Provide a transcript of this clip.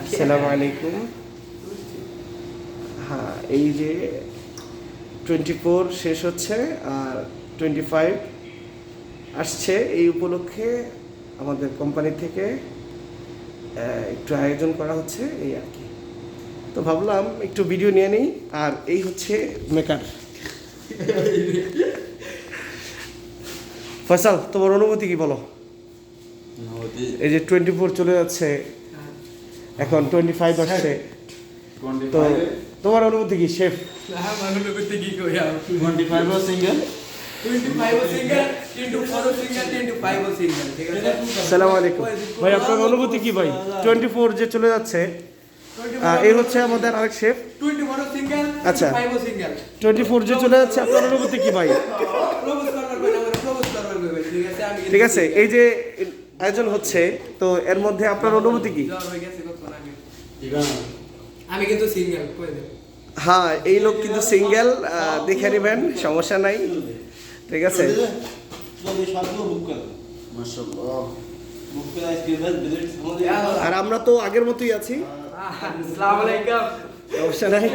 আসসালামু আলাইকুম। হ্যাঁ, এই যে 24 শেষ হচ্ছে আর 25 আসছে, এই উপলক্ষে আমাদের কোম্পানি থেকে একটু আয়োজন করা হচ্ছে এই আর কি। তো ভাবলাম একটু ভিডিও নিয়ে নিই। আর এই হচ্ছে মেকার ফয়সাল, তোমার অনুভূতি কি বলো? এই যে 24 চলে যাচ্ছে, এখন 25 আসছে, তো তোমার অনুভূতি কি শেফ? সালাম আলাইকুম ভাই, আপনার অনুভূতি কি ভাই? 24 যে চলে যাচ্ছে, এই হচ্ছে আমাদের আরেক শেফ। আচ্ছা, 24 যে চলে যাচ্ছে, আপনার অনুভূতি কি ভাই? ঠিক আছে, এই যে আয়োজন হচ্ছে, তো এর মধ্যে আপনার অনুভূতি কি? আমি কিন্তু সিঙ্গেল। হ্যাঁ, এই লোক কিন্তু সিঙ্গেল, দেখে নেবেন, সমস্যা নাই। ঠিক আছে, আর আমরা তো আগের মতোই আছি, আসসালামু আলাইকুম। সমস্যা নাই।